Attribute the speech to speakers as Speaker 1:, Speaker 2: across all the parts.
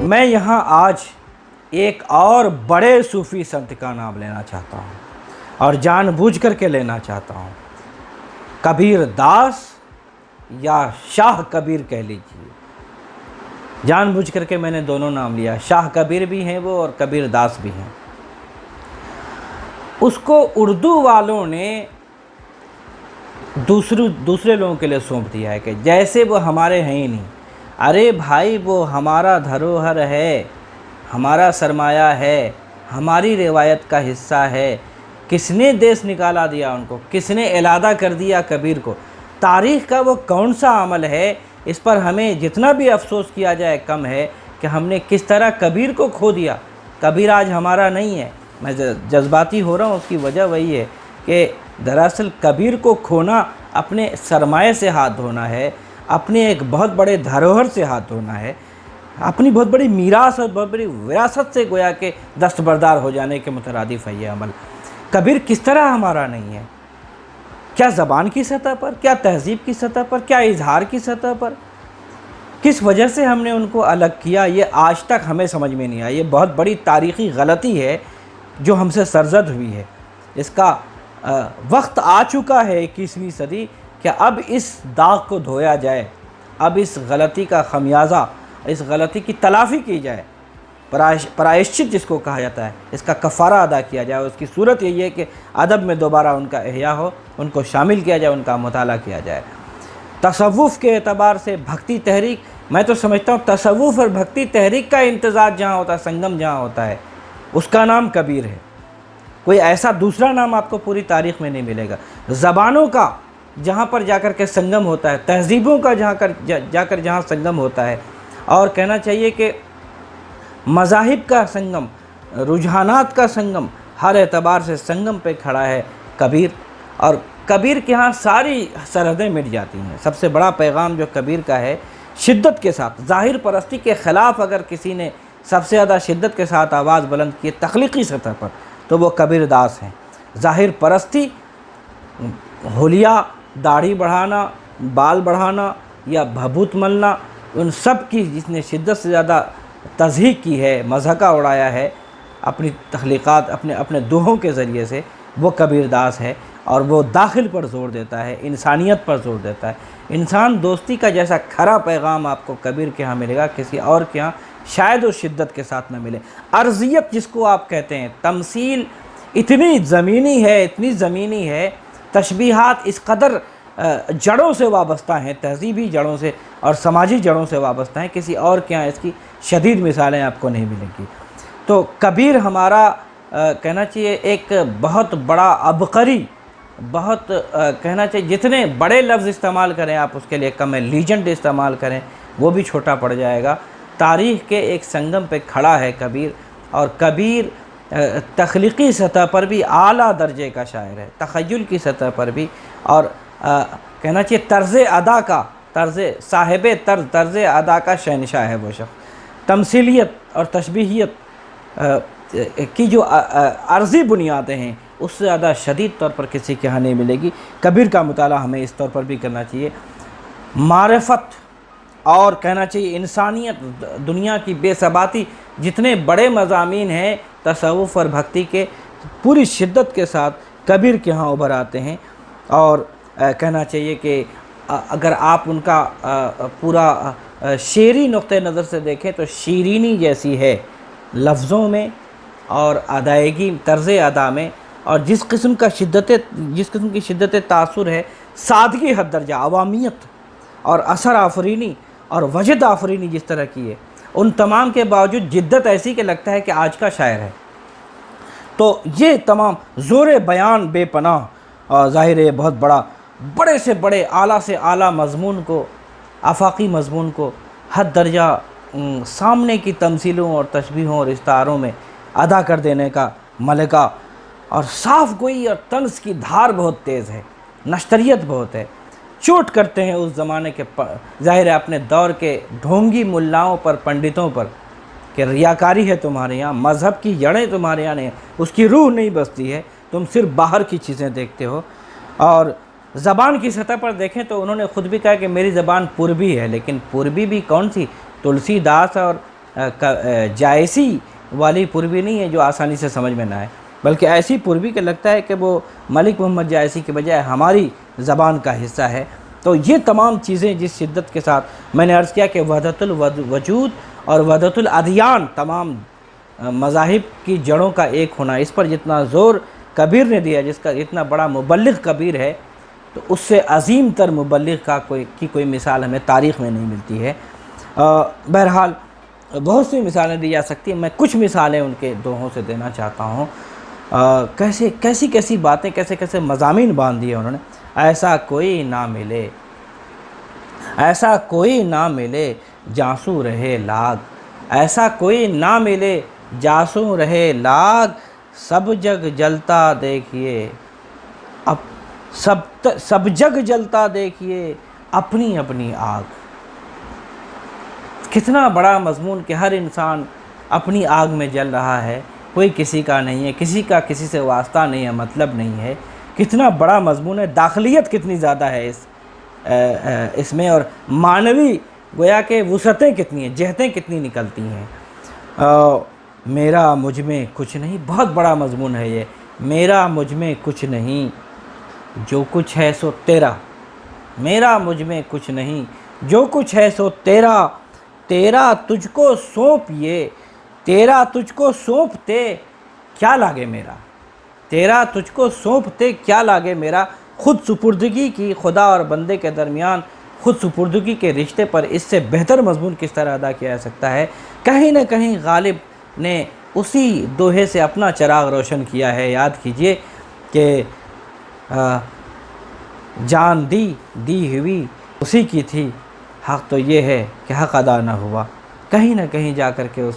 Speaker 1: میں یہاں آج ایک اور بڑے صوفی سنت کا نام لینا چاہتا ہوں اور جان بوجھ کر کے لینا چاہتا ہوں۔ کبیر داس یا شاہ کبیر کہہ لیجیے، جان بوجھ کر کے میں نے دونوں نام لیا۔ شاہ کبیر بھی ہیں وہ اور کبیر داس بھی ہیں۔ اس کو اردو والوں نے دوسرے لوگوں کے لیے سونپ دیا ہے کہ جیسے وہ ہمارے ہیں ہی نہیں۔ ارے بھائی، وہ ہمارا دھروہر ہے، ہمارا سرمایہ ہے، ہماری روایت کا حصہ ہے۔ کس نے دیس نکالا دیا ان کو؟ کس نے علادہ کر دیا کبیر کو؟ تاریخ کا وہ کون سا عمل ہے؟ اس پر ہمیں جتنا بھی افسوس کیا جائے کم ہے کہ ہم نے کس طرح کبیر کو کھو دیا۔ کبیر آج ہمارا نہیں ہے۔ میں جذباتی ہو رہا ہوں، اس کی وجہ وہی ہے کہ دراصل کبیر کو کھونا اپنے سرمایہ سے ہاتھ دھونا ہے، اپنے ایک بہت بڑے دھروہر سے ہاتھ دھونا ہے، اپنی بہت بڑی میراث اور بہت بڑی وراثت سے گویا کہ دستبردار ہو جانے کے مترادف ہے یہ عمل۔ کبیر کس طرح ہمارا نہیں ہے؟ کیا زبان کی سطح پر؟ کیا تہذیب کی سطح پر؟ کیا اظہار کی سطح پر؟ کس وجہ سے ہم نے ان کو الگ کیا؟ یہ آج تک ہمیں سمجھ میں نہیں آیا۔ یہ بہت بڑی تاریخی غلطی ہے جو ہم سے سرزد ہوئی ہے۔ اس کا وقت آ چکا ہے 21ویں صدی کہ اب اس داغ کو دھویا جائے، اب اس غلطی کا خمیازہ، اس غلطی کی تلافی کی جائے، پرائشچت جس کو کہا جاتا ہے، اس کا کفارہ ادا کیا جائے۔ اس کی صورت یہی ہے کہ ادب میں دوبارہ ان کا احیاء ہو، ان کو شامل کیا جائے، ان کا مطالعہ کیا جائے۔ تصوف کے اعتبار سے بھکتی تحریک، میں تو سمجھتا ہوں تصوف اور بھکتی تحریک کا امتزاج جہاں ہوتا ہے، سنگم جہاں ہوتا ہے، اس کا نام کبیر ہے۔ کوئی ایسا دوسرا نام آپ کو پوری تاریخ میں نہیں ملے گا۔ زبانوں کا جہاں پر جا کر کے سنگم ہوتا ہے، تہذیبوں کا جہاں سنگم ہوتا ہے، اور کہنا چاہیے کہ مذاہب کا سنگم، رجحانات کا سنگم، ہر اعتبار سے سنگم پہ کھڑا ہے کبیر۔ اور کبیر کے ہاں ساری سرحدیں مٹ جاتی ہیں۔ سب سے بڑا پیغام جو کبیر کا ہے، شدت کے ساتھ، ظاہر پرستی کے خلاف اگر کسی نے سب سے زیادہ شدت کے ساتھ آواز بلند کی تخلیقی سطح پر، تو وہ کبیر داس ہیں۔ ظاہر پرستی، حلیہ، داڑھی بڑھانا، بال بڑھانا یا بھبوت ملنا، ان سب کی جس نے شدت سے زیادہ تضحیق کی ہے، مضحکہ اڑایا ہے اپنی تخلیقات، اپنے دوہوں کے ذریعے سے، وہ کبیر داس ہے۔ اور وہ داخل پر زور دیتا ہے، انسانیت پر زور دیتا ہے۔ انسان دوستی کا جیسا کھرا پیغام آپ کو کبیر کے ہاں ملے گا، کسی اور کے ہاں شاید وہ شدت کے ساتھ نہ ملے۔ ارضیت جس کو آپ کہتے ہیں، تمثیل اتنی زمینی ہے، تشبیہات اس قدر جڑوں سے وابستہ ہیں، تہذیبی جڑوں سے اور سماجی جڑوں سے وابستہ ہیں، کسی اور کے ہاں اس کی شدید مثالیں آپ کو نہیں ملیں گی۔ تو کبیر ہمارا کہنا چاہیے ایک بہت بڑا عبقری، بہت کہنا چاہیے جتنے بڑے لفظ استعمال کریں آپ اس کے لیے کم ہے، لیجنڈ استعمال کریں وہ بھی چھوٹا پڑ جائے گا۔ تاریخ کے ایک سنگم پہ کھڑا ہے کبیر، اور کبیر تخلیقی سطح پر بھی اعلیٰ درجے کا شاعر ہے، تخیل کی سطح پر بھی، اور کہنا چاہیے طرز ادا کا شہنشاہ ہے وہ شخص۔ تمثیلیت اور تشبیہیت کی جو عرضی بنیادیں ہیں، اس سے زیادہ شدید طور پر کسی کے ہاں نہیں ملے گی۔ کبیر کا مطالعہ ہمیں اس طور پر بھی کرنا چاہیے۔ معرفت اور کہنا چاہیے انسانیت، دنیا کی بے ثباتی، جتنے بڑے مضامین ہیں تصوف اور بھکتی کے، پوری شدت کے ساتھ کبیر کے ہاں ابھر آتے ہیں۔ اور کہنا چاہیے کہ اگر آپ ان کا پورا شعری نقطہ نظر سے دیکھیں تو شیرینی جیسی ہے لفظوں میں اور ادائیگی، طرز ادا میں، اور جس قسم کی شدت تاثر ہے، سادگی حد درجہ، عوامیت اور اثر آفرینی اور وجد آفرینی جس طرح کی ہے، ان تمام کے باوجود جدت ایسی کہ لگتا ہے کہ آج کا شاعر ہے۔ تو یہ تمام زور بیان بے پناہ، ظاہر ہے بہت بڑے سے بڑے، اعلیٰ سے اعلیٰ مضمون کو، آفاقی مضمون کو حد درجہ سامنے کی تمثیلوں اور تشبیہوں اور استعاروں میں ادا کر دینے کا ملکہ، اور صاف گوئی اور طنز کی دھار بہت تیز ہے، نشتریت بہت ہے۔ چوٹ کرتے ہیں اس زمانے کے ظاہر ہے اپنے دور کے ڈھونگی ملاؤں پر، پنڈتوں پر، کہ ریاکاری ہے تمہارے یہاں، مذہب کی جڑیں تمہارے یہاں نہیں، اس کی روح نہیں بستی ہے، تم صرف باہر کی چیزیں دیکھتے ہو۔ اور زبان کی سطح پر دیکھیں تو انہوں نے خود بھی کہا کہ میری زبان پوربی ہے، لیکن پوربی بھی کون سی؟ تلسی داس اور جائسی والی پوربی نہیں ہے جو آسانی سے سمجھ میں نہ آئے، بلکہ ایسی پوربی کہ لگتا ہے کہ وہ ملک محمد جائسی کے بجائے ہماری زبان کا حصہ ہے۔ تو یہ تمام چیزیں جس شدت کے ساتھ میں نے عرض کیا کہ وحدت الوجود اور وحدت الادیان، تمام مذاہب کی جڑوں کا ایک ہونا، اس پر جتنا زور کبیر نے دیا، جس کا اتنا بڑا مبلغ کبیر ہے، تو اس سے عظیم تر مبلغ کا کوئی مثال ہمیں تاریخ میں نہیں ملتی ہے۔ بہرحال بہت سی مثالیں دی جا سکتی ہیں، میں کچھ مثالیں ان کے دوہوں سے دینا چاہتا ہوں۔ کیسی باتیں، کیسے مضامین باندھ دیے انہوں نے۔ ایسا کوئی نہ ملے، ایسا کوئی نہ ملے جانسوں رہے لاگ، ایسا کوئی نہ ملے جانسوں رہے لاگ، سب جگ جلتا دیکھیے اب سب جگ جلتا دیکھیے اپنی اپنی آگ۔ کتنا بڑا مضمون کہ ہر انسان اپنی آگ میں جل رہا ہے، کوئی کسی کا نہیں ہے، کسی کا کسی سے واسطہ نہیں ہے، مطلب نہیں ہے۔ کتنا بڑا مضمون ہے، داخلیت کتنی زیادہ ہے اس میں، اور معنوی گویا کہ وسعتیں کتنی ہیں، جہتیں کتنی نکلتی ہیں۔ میرا مجھ میں کچھ نہیں، بہت بڑا مضمون ہے یہ۔ میرا مجھ میں کچھ نہیں جو کچھ ہے سو تیرا، میرا مجھ میں کچھ نہیں جو کچھ ہے سو تیرا، تیرا تجھ کو سونپ یہ، تیرا تجھ کو سونپتے کیا لاگے میرا، تیرا تجھ کو سونپتے کیا لاگے میرا۔ خود سپردگی کی، خدا اور بندے کے درمیان خود سپردگی کے رشتے پر اس سے بہتر مضمون کس طرح ادا کیا جا سکتا ہے۔ کہیں نہ کہیں غالب نے اسی دوہے سے اپنا چراغ روشن کیا ہے۔ یاد کیجئے کہ جان دی ہوئی اسی کی تھی، حق تو یہ ہے کہ حق ادا نہ ہوا۔ کہیں نہ کہیں جا کر کے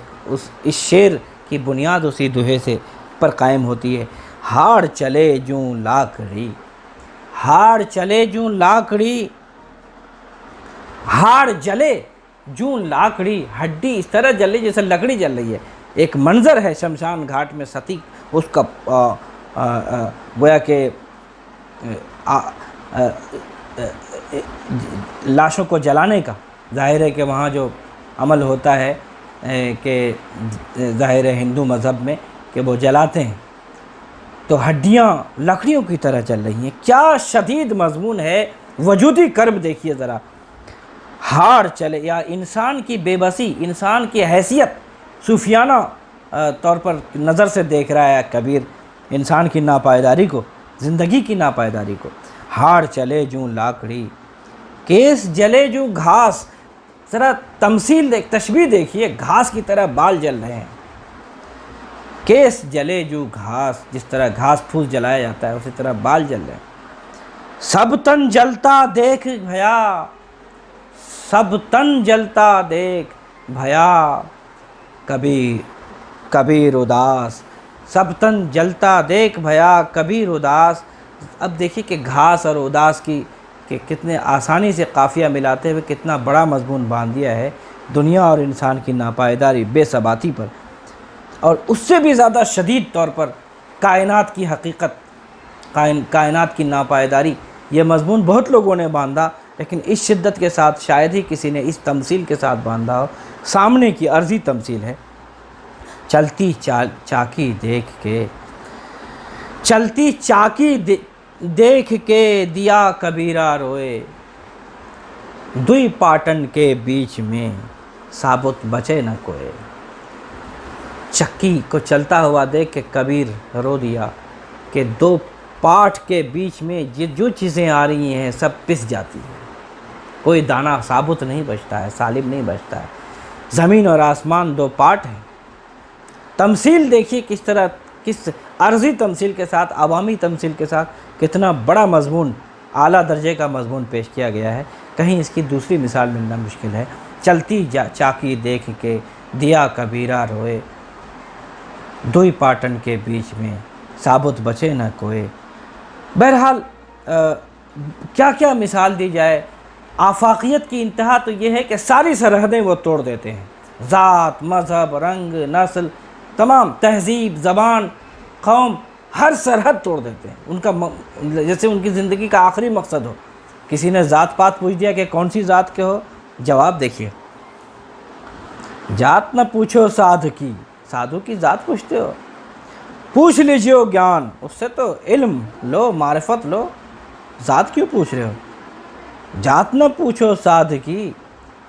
Speaker 1: اس شعر کی بنیاد اسی دوہے سے پر قائم ہوتی ہے۔ ہاڑ چلے جوں لاکڑی، ہاڑ چلے جوں لاکڑی، ہاڑ جلے جوں لاکڑی، ہڈی اس طرح جل رہی جیسے لکڑی جل رہی ہے۔ ایک منظر ہے شمشان گھاٹ میں ستی اس کا گویا کہ لاشوں کو جلانے کا، ظاہر ہے کہ وہاں جو عمل ہوتا ہے کہ ظاہر ہے ہندو مذہب میں کہ وہ جلاتے ہیں، تو ہڈیاں لکڑیوں کی طرح جل رہی ہیں۔ کیا شدید مضمون ہے، وجودی کرب دیکھیے ذرا۔ ہاڑ چلے، یا انسان کی بے بسی، انسان کی حیثیت صوفیانہ طور پر نظر سے دیکھ رہا ہے کبیر، انسان کی ناپائیداری کو، زندگی کی ناپائیداری کو۔ ہاڑ چلے جوں لاکڑی، کیس جلے جوں گھاس، ذرا تمثیل تشبیہ دیکھیے، گھاس کی طرح بال جل رہے ہیں۔ کیس جلے جو گھاس، جس طرح گھاس پھوس جلایا جاتا ہے اسی طرح بال جل رہے ہیں۔ سب تن جلتا دیکھ بھیا، سب تن جلتا دیکھ بھیا، کبیر اداس، سب تن جلتا دیکھ بھیا کبیر اداس۔ اب دیکھیے کہ گھاس اور اداس کی کہ کتنے آسانی سے قافیہ ملاتے ہوئے کتنا بڑا مضمون باندھ دیا ہے دنیا اور انسان کی ناپائیداری، بے ثباتی پر، اور اس سے بھی زیادہ شدید طور پر کائنات کی حقیقت، کائنات کی ناپائیداری۔ یہ مضمون بہت لوگوں نے باندھا، لیکن اس شدت کے ساتھ شاید ہی کسی نے اس تمثیل کے ساتھ باندھا ہو۔ سامنے کی عرضی تمثیل ہے۔ چلتی چاکی دیکھ کے، چلتی چاکی دیکھ کے دیا کبیرہ روئے، دوئی پاٹن کے بیچ میں ثابت بچے نہ کوئے۔ چکی کو چلتا ہوا دیکھ کے کبیر رو دیا کہ دو پاٹ کے بیچ میں جو چیزیں آ رہی ہیں سب پس جاتی ہیں، کوئی دانہ ثابت نہیں بچتا ہے، سالم نہیں بچتا ہے۔ زمین اور آسمان دو پاٹ ہیں۔ تمثیل دیکھیے کس طرح، کس عرضی تمثیل کے ساتھ، عوامی تمثیل کے ساتھ کتنا بڑا مضمون، اعلیٰ درجے کا مضمون پیش کیا گیا ہے۔ کہیں اس کی دوسری مثال ملنا مشکل ہے۔ چلتی چاکی دیکھ کے دیا کبیرہ روئے، دوئی پاٹن کے بیچ میں ثابت بچے نہ کوئے۔ بہرحال کیا کیا مثال دی جائے۔ آفاقیت کی انتہا تو یہ ہے کہ ساری سرحدیں وہ توڑ دیتے ہیں، ذات، مذہب، رنگ، نسل، تمام تہذیب، زبان، قوم، ہر سرحد توڑ دیتے ہیں. ان کا جیسے ان کی زندگی کا آخری مقصد ہو. کسی نے ذات پات پوچھ دیا کہ کون سی ذات کے ہو، جواب دیکھیے، ذات نہ پوچھو سادھ کی، سادھو کی ذات پوچھتے ہو، پوچھ لیجیے گیان، اس سے تو علم لو، معرفت لو، ذات کیوں پوچھ رہے ہو؟ ذات نہ پوچھو سادھ کی،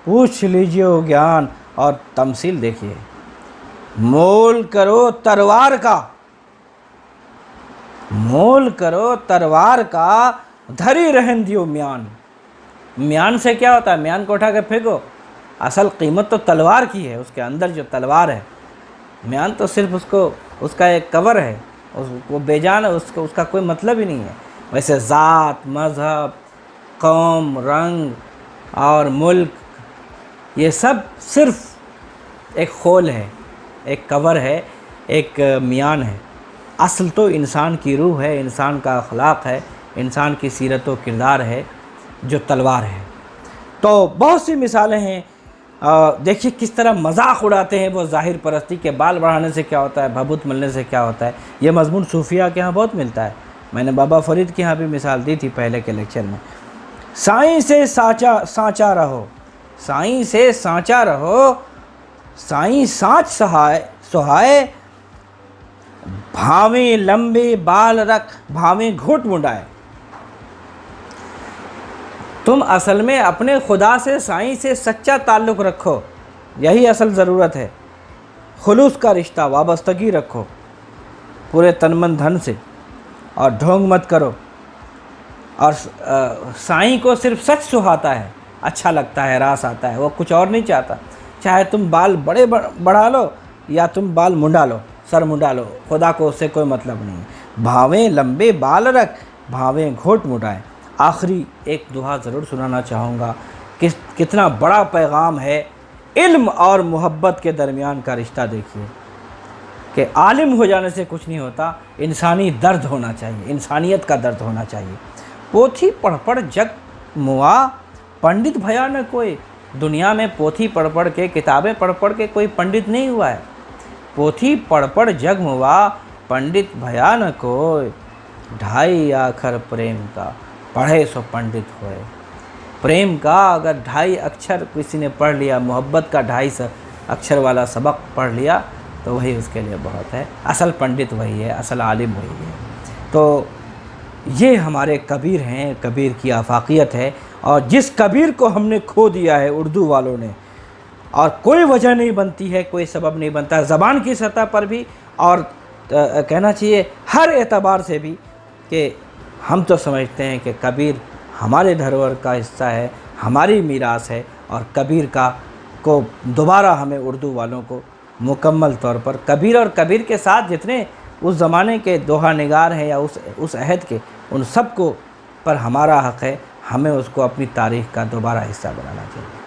Speaker 1: پوچھ لیجیے گیان. اور تمثیل دیکھیے، مول کرو تلوار کا، مول کرو تلوار کا، دھری رہن دیو میان. میان سے کیا ہوتا ہے؟ میان کو اٹھا کے پھینکو، اصل قیمت تو تلوار کی ہے، اس کے اندر جو تلوار ہے. میان تو صرف اس کا ایک کور ہے، وہ بے جان ہے، اس کا کوئی مطلب ہی نہیں ہے. ویسے ذات، مذہب، قوم، رنگ اور ملک، یہ سب صرف ایک خول ہے، ایک کور ہے، ایک میان ہے. اصل تو انسان کی روح ہے، انسان کا اخلاق ہے، انسان کی سیرت و کردار ہے جو تلوار ہے. تو بہت سی مثالیں ہیں. دیکھیے کس طرح مذاق اڑاتے ہیں وہ ظاہر پرستی کے، بال بڑھانے سے کیا ہوتا ہے، بھبوت ملنے سے کیا ہوتا ہے. یہ مضمون صوفیہ کے ہاں بہت ملتا ہے. میں نے بابا فرید کے ہاں بھی مثال دی تھی پہلے کے لیکچر میں. سائیں سے سانچا رہو، سائیں سے سانچا رہو، سائیں سانچ سہائے، بھاویں لمبے بال رکھ، بھاویں گھوٹ منڈائے. تم اصل میں اپنے خدا سے، سائیں سے سچا تعلق رکھو، یہی اصل ضرورت ہے. خلوص کا رشتہ، وابستگی رکھو پورے تن من دھن سے، اور ڈھونگ مت کرو. اور سائیں کو صرف سچ سہاتا ہے، اچھا لگتا ہے، راس آتا ہے، وہ کچھ اور نہیں چاہتا. چاہے تم بال بڑے بڑھا لو یا تم بال منڈا لو، سر منڈا لو، خدا کو اس سے کوئی مطلب نہیں ہے. بھاویں لمبے بال رکھ، بھاویں گھوٹ منڈائے. آخری ایک دعا ضرور سنانا چاہوں گا. کتنا بڑا پیغام ہے. علم اور محبت کے درمیان کا رشتہ دیکھیے کہ عالم ہو جانے سے کچھ نہیں ہوتا، انسانی درد ہونا چاہیے، انسانیت کا درد ہونا چاہیے. پوتھی پڑھ پڑھ جگ موا، پنڈت بھیا نہ کوئی. دنیا میں پوتھی پڑھ پڑھ کے، کتابیں پڑھ پڑھ کے کوئی پنڈت نہیں ہوا ہے. پوتھی پڑھ پڑھ جگ موا، پنڈت بھیا نہ کوئی. ڈھائی آکھر پریم کا، پڑھے سو پنڈت ہوئے. پریم کا اگر 2.5 اکچھر کسی نے پڑھ لیا، محبت کا 2.5 اکچھر والا سبق پڑھ لیا، تو وہی اس کے لیے بہت ہے. اصل پنڈت وہی ہے، اصل عالم وہی ہے. تو یہ ہمارے کبیر ہیں، کبیر کی آفاقیت ہے. اور جس کبیر کو ہم نے کھو دیا ہے اردو والوں نے، اور کوئی وجہ نہیں بنتی ہے، کوئی سبب نہیں بنتا ہے زبان کی سطح پر بھی، اور کہنا چاہیے ہر اعتبار سے بھی، کہ ہم تو سمجھتے ہیں کہ کبیر ہمارے دھروہر کا حصہ ہے، ہماری میراث ہے. اور کبیر کو دوبارہ ہمیں اردو والوں کو مکمل طور پر کبیر اور کبیر کے ساتھ جتنے اس زمانے کے دوہا نگار ہیں یا اس عہد کے، ان سب کو پر ہمارا حق ہے، ہمیں اس کو اپنی تاریخ کا دوبارہ حصہ بنانا چاہیے.